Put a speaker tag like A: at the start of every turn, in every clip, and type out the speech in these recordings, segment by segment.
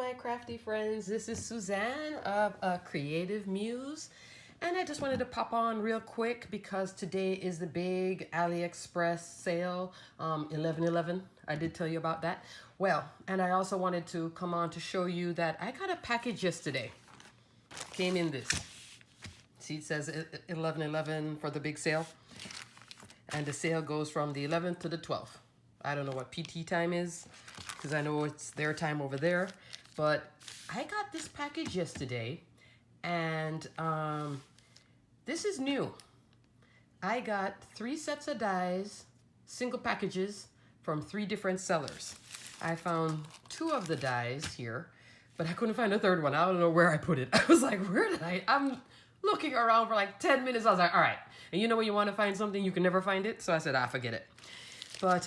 A: my crafty friends. This is Suzanne of Creative Muse. And I just wanted to pop on real quick because today is the big AliExpress sale, 11/11. I did tell you about that. Well, and I also wanted to come on to show you that I got a package yesterday. Came in this. See, it says 11/11 for the big sale. And the sale goes from the 11th to the 12th. I don't know what PT time is because I know it's their time over there. But I got this package yesterday and this is new. I got 3 sets of dies, single packages from 3 different sellers. I found 2 of the dies here, but I couldn't find a third one. I don't know where I put it. I was like, where did I'm looking around for like 10 minutes. I was like, all right. And you know when you want to find something, you can never find it. So I said, forget it. But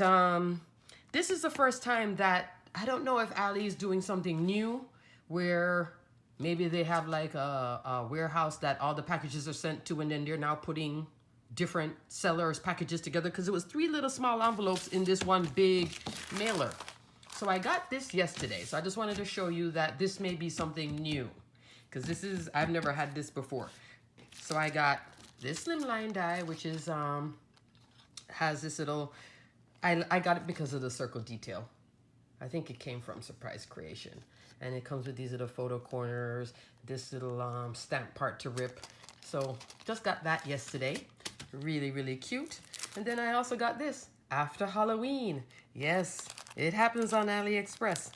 A: this is the first time that I don't know if Ali is doing something new where maybe they have like a warehouse that all the packages are sent to, and then they're now putting different sellers' packages together, because it was 3 little small envelopes in this one big mailer. So I got this yesterday. So I just wanted to show you that this may be something new, because I've never had this before. So I got this slimline die, which is has this little, I got it because of the circle detail. I think it came from Surprise Creation. And it comes with these little photo corners, this little stamp part to rip. So just got that yesterday. Really, really cute. And then I also got this, After Halloween. Yes, it happens on AliExpress.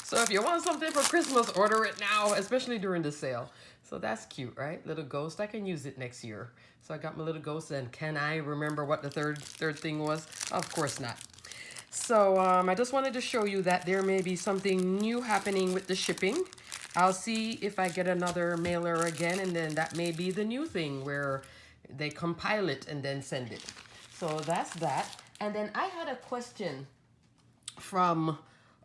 A: So if you want something for Christmas, order it now, especially during the sale. So that's cute, right? Little ghost. I can use it next year. So I got my little ghost, and can I remember what the third thing was? Of course not. So I just wanted to show you that there may be something new happening with the shipping. I'll see if I get another mailer again, and then that may be the new thing where they compile it and then send it. So that's that. And then I had a question from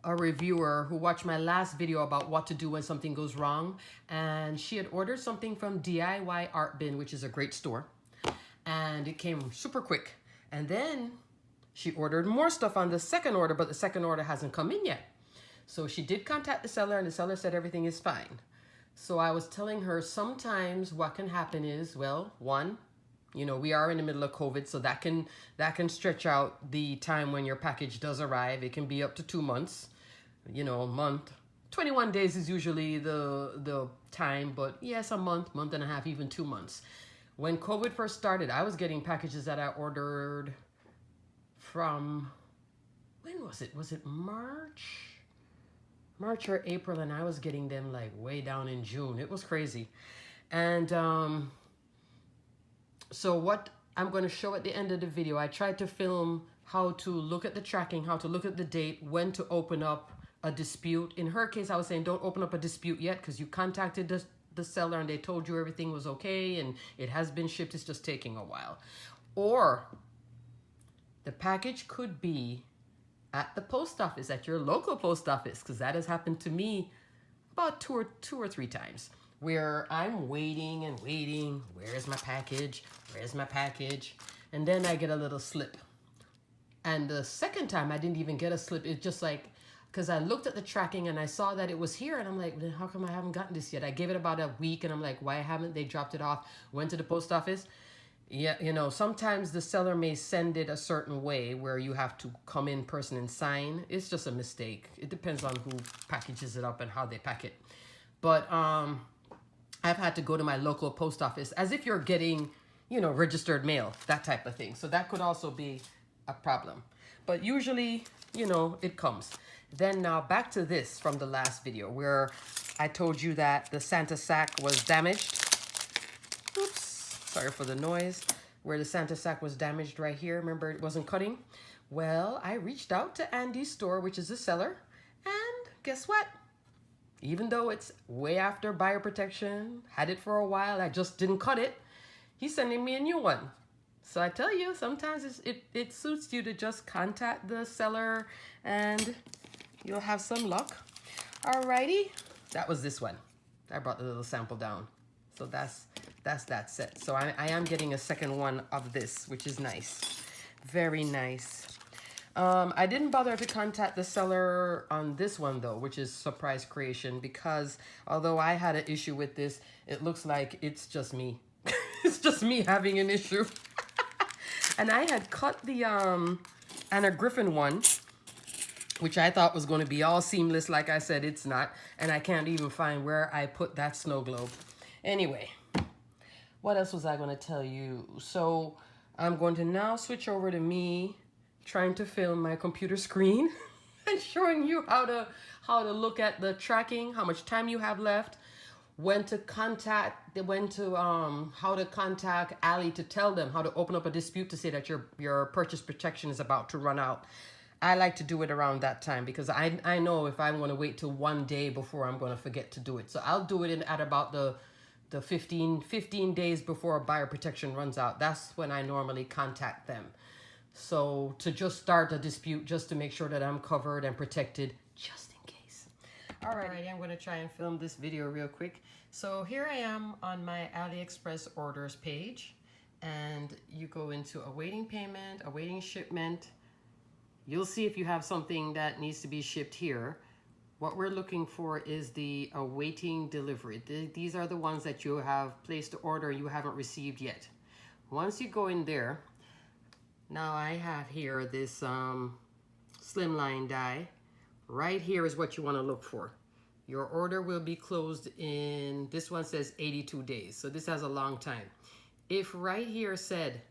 A: a reviewer who watched my last video about what to do when something goes wrong. And she had ordered something from DIY Art Bin, which is a great store. And it came super quick. And then she ordered more stuff on the second order, but the second order hasn't come in yet. So she did contact the seller, and the seller said everything is fine. So I was telling her sometimes what can happen is, well, one, you know, we are in the middle of COVID, so that can stretch out the time when your package does arrive. It can be up to 2 months, you know, a month. 21 days is usually the time, but yes, a month and a half, even 2 months. When COVID first started, I was getting packages that I ordered from, when was it? Was it March or April? And I was getting them like way down in June. It was crazy. And so what I'm going to show at the end of the video, I tried to film how to look at the tracking, how to look at the date, when to open up a dispute. In her case, I was saying don't open up a dispute yet, because you contacted the seller and they told you everything was okay and it has been shipped. It's just taking a while. Or the package could be at the post office, at your local post office, because that has happened to me about two or three times, where I'm waiting and waiting. Where's my package? Where's my package? And then I get a little slip. And the second time I didn't even get a slip. It's just like, because I looked at the tracking and I saw that it was here, and I'm like, then how come I haven't gotten this yet? I gave it about a week, and I'm like, why haven't they dropped it off? Went to the post office. Yeah, you know, sometimes the seller may send it a certain way where you have to come in person and sign. It's just a mistake. It depends on who packages it up and how they pack it. But I've had to go to my local post office as if you're getting, you know, registered mail, that type of thing. So that could also be a problem. But usually, you know, it comes. Then now back to this from the last video where I told you that the Santa sack was damaged. Oops. Sorry for the noise. Where the Santa sack was damaged right here. Remember, it wasn't cutting? Well, I reached out to Andy's store, which is the seller. And guess what? Even though it's way after buyer protection, had it for a while, I just didn't cut it, he's sending me a new one. So I tell you, sometimes it suits you to just contact the seller and you'll have some luck. Alrighty. That was this one. I brought the little sample down. So that's that set. So I am getting a second one of this, which is nice. Very nice. I didn't bother to contact the seller on this one though, which is Surprise Creation, because although I had an issue with this, it looks like it's just me. It's just me having an issue. And I had cut the Anna Griffin one, which I thought was going to be all seamless. Like I said, it's not. And I can't even find where I put that snow globe. Anyway, what else was I going to tell you? So I'm going to now switch over to me trying to film my computer screen and showing you how to look at the tracking, how much time you have left, how to contact Ali to tell them how to open up a dispute to say that your purchase protection is about to run out. I like to do it around that time because I know if I'm going to wait till 1 day before I'm going to forget to do it. So I'll do it at about the 15 days before buyer protection runs out. That's when I normally contact them. So to just start a dispute, just to make sure that I'm covered and protected, just in case. Alrighty, I'm going to try and film this video real quick. So here I am on my AliExpress orders page, and you go into awaiting payment, awaiting shipment. You'll see if you have something that needs to be shipped here. What we're looking for is the awaiting delivery. These are the ones that you have placed the order you haven't received yet. Once you go in there, now I have here this slimline die. Right here is what you want to look for. Your order will be closed in, this one says 82 days. So this has a long time. If right here said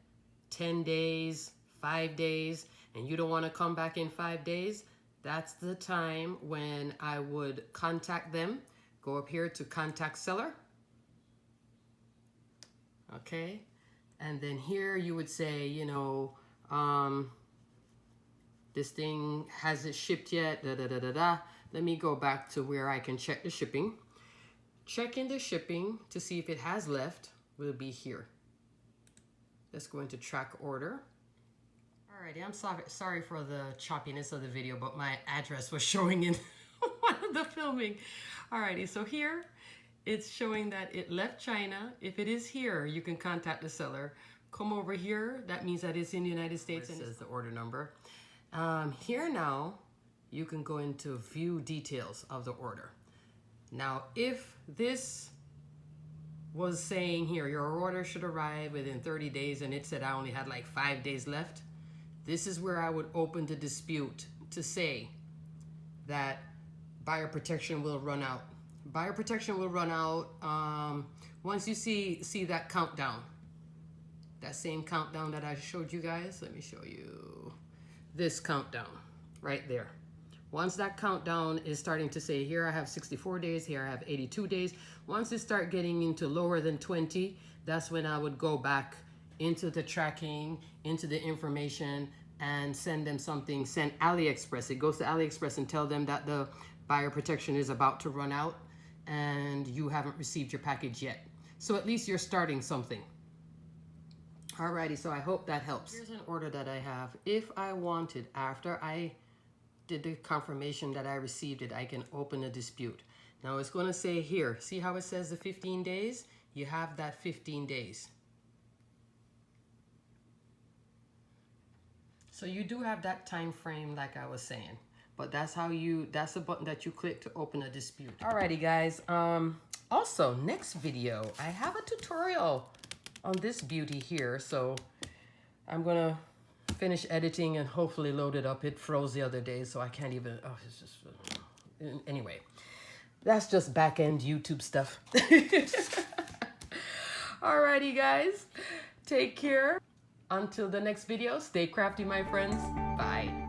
A: 10 days, 5 days, and you don't want to come back in 5 days, that's the time when I would contact them. Go up here to contact seller. Okay. And then here you would say, you know, this thing hasn't shipped yet, Let me go back to where I can check the shipping. Checking the shipping to see if it has left will be here. Let's go into track order. Alrighty, I'm sorry for the choppiness of the video, but my address was showing in one of the filming. Alrighty, so here it's showing that it left China. If it is here, you can contact the seller. Come over here, that means that it's in the United States, and it says the order number. Here now, you can go into view details of the order. Now, if this was saying here, your order should arrive within 30 days, and it said I only had like 5 days left, this is where I would open the dispute to say that buyer protection will run out. Buyer protection will run out once you see that countdown. That same countdown that I showed you guys. Let me show you this countdown right there. Once that countdown is starting to say, here I have 64 days, here I have 82 days. Once it start getting into lower than 20, that's when I would go back into the tracking, into the information, and send them something, send AliExpress. It goes to AliExpress and tell them that the buyer protection is about to run out and you haven't received your package yet. So at least you're starting something. Alrighty, so I hope that helps. Here's an order that I have. If I wanted, after I did the confirmation that I received it, I can open a dispute. Now it's going to say here, see how it says the 15 days? You have that 15 days. So you do have that time frame like I was saying, but that's the button that you click to open a dispute. Alrighty guys, also next video, I have a tutorial on this beauty here, so I'm gonna finish editing and hopefully load it up. It froze the other day, so I can't even, oh, it's just, anyway, that's just back-end YouTube stuff. Alrighty guys, take care. Until the next video, stay crafty, my friends. Bye.